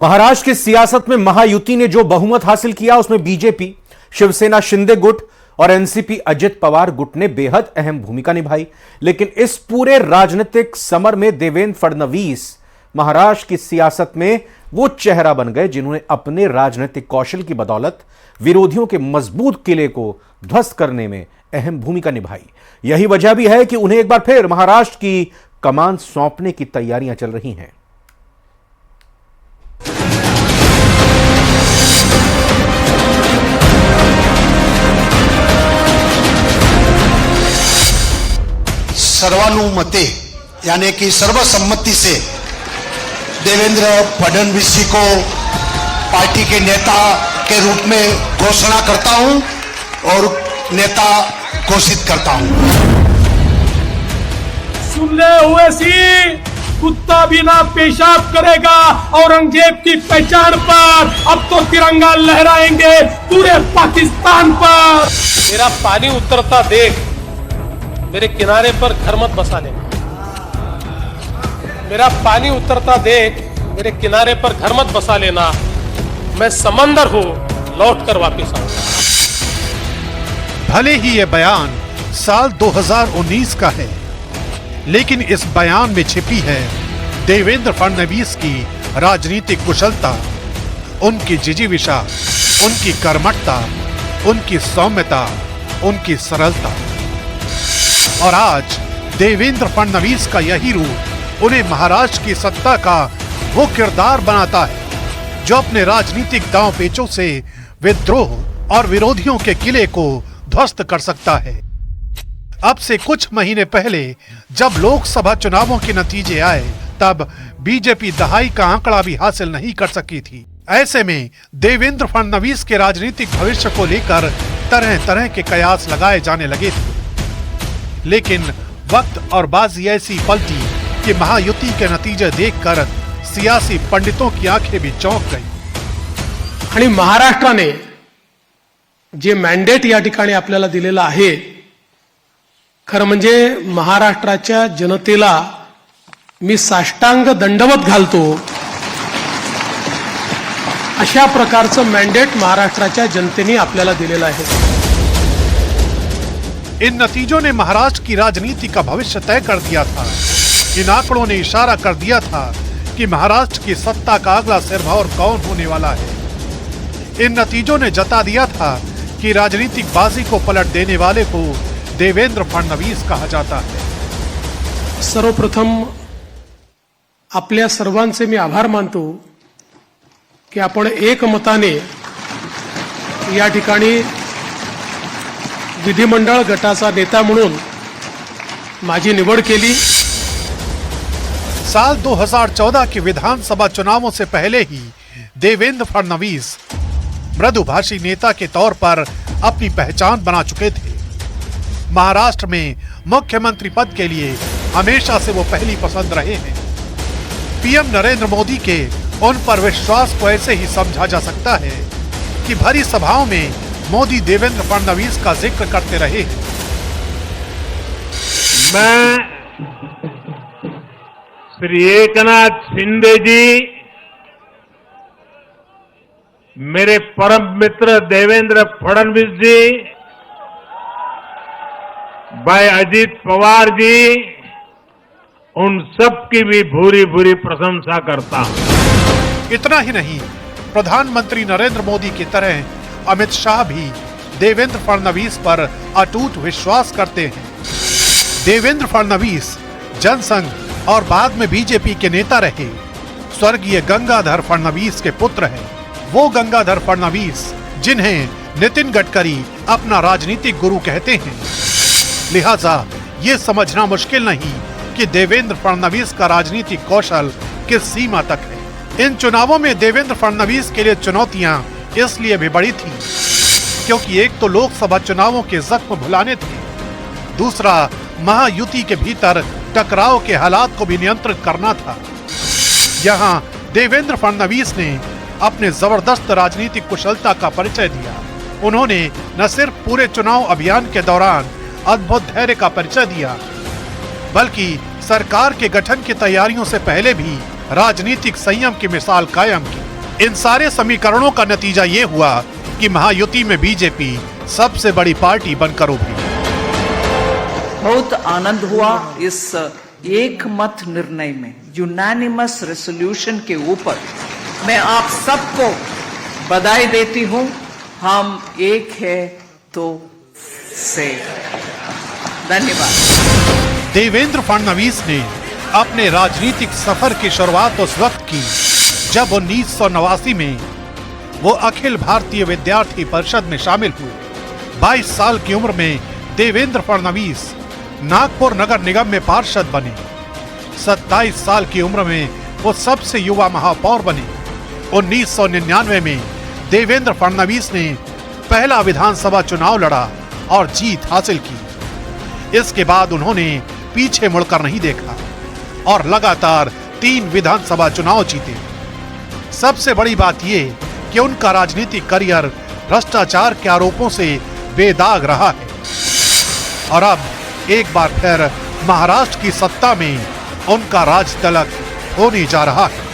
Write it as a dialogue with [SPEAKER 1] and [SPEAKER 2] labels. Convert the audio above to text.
[SPEAKER 1] महाराष्ट्र की सियासत में महायुति ने जो बहुमत हासिल किया उसमें बीजेपी, शिवसेना शिंदे गुट और एनसीपी अजित पवार गुट ने बेहद अहम भूमिका निभाई। लेकिन इस पूरे राजनीतिक समर में देवेंद्र फडणवीस महाराष्ट्र की सियासत में वो चेहरा बन गए जिन्होंने अपने राजनीतिक कौशल की बदौलत विरोधियों के मजबूत किले को ध्वस्त करने में अहम भूमिका निभाई। यही वजह भी है कि उन्हें एक बार फिर महाराष्ट्र की कमान सौंपने की तैयारियां चल रही हैं।
[SPEAKER 2] सर्वानुमते यानी कि सर्वसम्मति से देवेंद्र फडणवीस जी को पार्टी के नेता के रूप में घोषणा करता हूं और नेता घोषित करता हूं।
[SPEAKER 3] सुनले हुए सी कुत्ता भी ना पेशाब करेगा। औरंगजेब की पहचान पर अब तो तिरंगा लहराएंगे पूरे पाकिस्तान पर।
[SPEAKER 4] मेरा पानी उतरता देख मेरे किनारे पर घर मत बसा लेना। मेरा पानी उतरता देख मेरे किनारे पर घर मत बसा लेना। मैं समंदर हूं, लौट कर वापिस आऊंगा।
[SPEAKER 5] भले ही ये बयान साल 2019 का है, लेकिन इस बयान में छिपी है देवेंद्र फडणवीस की राजनीतिक कुशलता, उनकी जिजीविषा, उनकी कर्मठता, उनकी सौम्यता, उनकी सरलता। और आज देवेंद्र फडणवीस का यही रूप उन्हें महाराष्ट्र की सत्ता का वो किरदार बनाता है जो अपने राजनीतिक दांव पेचों से विद्रोह और विरोधियों के किले को ध्वस्त कर सकता है। अब से कुछ महीने पहले जब लोकसभा चुनावों के नतीजे आए तब बीजेपी दहाई का आंकड़ा भी हासिल नहीं कर सकी थी। ऐसे में देवेंद्र फडणवीस के राजनीतिक भविष्य को लेकर तरह तरह के कयास लगाए जाने लगे थे। लेकिन वक्त और बाजी ऐसी पलटी कि महायुति के नतीजे देखकर सियासी पंडितों की आंखें भी चौंक गई।
[SPEAKER 3] आणि महाराष्ट्राने जे मॅन्डेट या ठिकाणी आपल्याला दिलेलं आहे, खरं म्हणजे महाराष्ट्राच्या जनतेला मी साष्टांग दंडवत घालतो अशा प्रकारचं मॅन्डेट महाराष्ट्राच्या जनतेने आपल्याला दिलेलं आहे।
[SPEAKER 5] इन नतीजों ने महाराष्ट्र की राजनीति का भविष्य तय कर दिया था। इन आंकड़ों ने इशारा कर दिया था कि महाराष्ट्र की सत्ता का अगला सिरमौर कौन होने वाला है। इन नतीजों ने जता दिया था कि राजनीतिक बाजी को पलट देने वाले को देवेंद्र फडणवीस कहा जाता है।
[SPEAKER 3] सर्वप्रथम आपल्या सर्वांचे मी आभार मानतो की आपण एकमताने या ठिकाणी विधिमंडळ गटाचा नेता म्हणून माझी निवड केली।
[SPEAKER 5] साल 2014 के विधानसभा चुनावों से पहले ही देवेंद्र फडणवीस मृदुभाषी नेता के तौर पर अपनी पहचान बना चुके थे। महाराष्ट्र में मुख्यमंत्री पद के लिए हमेशा से वो पहली पसंद रहे हैं। पीएम नरेंद्र मोदी के उन पर विश्वास को ऐसे ही समझा जा सकता है कि भरी सभाओं में मोदी देवेंद्र फडणवीस का जिक्र करते रहे।
[SPEAKER 6] मैं श्री एकनाथ शिंदे जी, मेरे परम मित्र देवेंद्र फडणवीस जी, भाई अजित पवार जी, उन सब की भी भूरी भूरी प्रशंसा करता हूं।
[SPEAKER 5] इतना ही नहीं, प्रधानमंत्री नरेंद्र मोदी की तरह अमित शाह भी देवेंद्र फडणवीस पर अटूट विश्वास करते हैं। देवेंद्र फडणवीस जनसंघ और बाद में बीजेपी के नेता रहे। स्वर्गीय गंगाधर फडणवीस के पुत्र हैं। वो गंगाधर फडणवीस जिन्हें नितिन गडकरी अपना राजनीतिक गुरु कहते हैं। लिहाजा ये समझना मुश्किल नहीं कि देवेंद्र फडणवीस का राजनीतिक कौशल किस सीमा तक है। इन चुनावों में देवेंद्र फडणवीस के लिए चुनौतियां इसलिए भी बड़ी थी क्योंकि एक तो लोकसभा चुनावों के जख्म भुलाने थे, दूसरा महायुति के भीतर टकराव के हालात को भी नियंत्रित करना था। यहाँ देवेंद्र फडणवीस ने अपने जबरदस्त राजनीतिक कुशलता का परिचय दिया। उन्होंने न सिर्फ पूरे चुनाव अभियान के दौरान अद्भुत धैर्य का परिचय दिया, बल्कि सरकार के गठन की तैयारियों से पहले भी राजनीतिक संयम की मिसाल कायम की। इन सारे समीकरणों का नतीजा ये हुआ कि महायुति में बीजेपी सबसे बड़ी पार्टी बनकर उभरी।
[SPEAKER 7] बहुत आनंद हुआ इस एक मत निर्णय में, यूनानिमस रेसोल्यूशन के ऊपर। मैं आप सबको बधाई देती हूं। हम एक है तो से। धन्यवाद।
[SPEAKER 5] देवेंद्र फडणवीस ने अपने राजनीतिक सफर की शुरुआत उस वक्त की जब 1989 में वो अखिल भारतीय विद्यार्थी परिषद में शामिल हुए। 22 साल की उम्र में देवेंद्र फडणवीस नागपुर नगर निगम में पार्षद बने। 27 साल की उम्र में वो सबसे युवा महापौर बने। 1999 में देवेंद्र फडणवीस ने पहला विधानसभा चुनाव लड़ा और जीत हासिल की। इसके बाद उन्होंने पीछे मुड़कर नहीं देखा और लगातार 3 विधानसभा चुनाव जीते। सबसे बड़ी बात यह कि उनका राजनीतिक करियर भ्रष्टाचार के आरोपों से बेदाग रहा है और अब एक बार फिर महाराष्ट्र की सत्ता में उनका राज तिलक होने जा रहा है।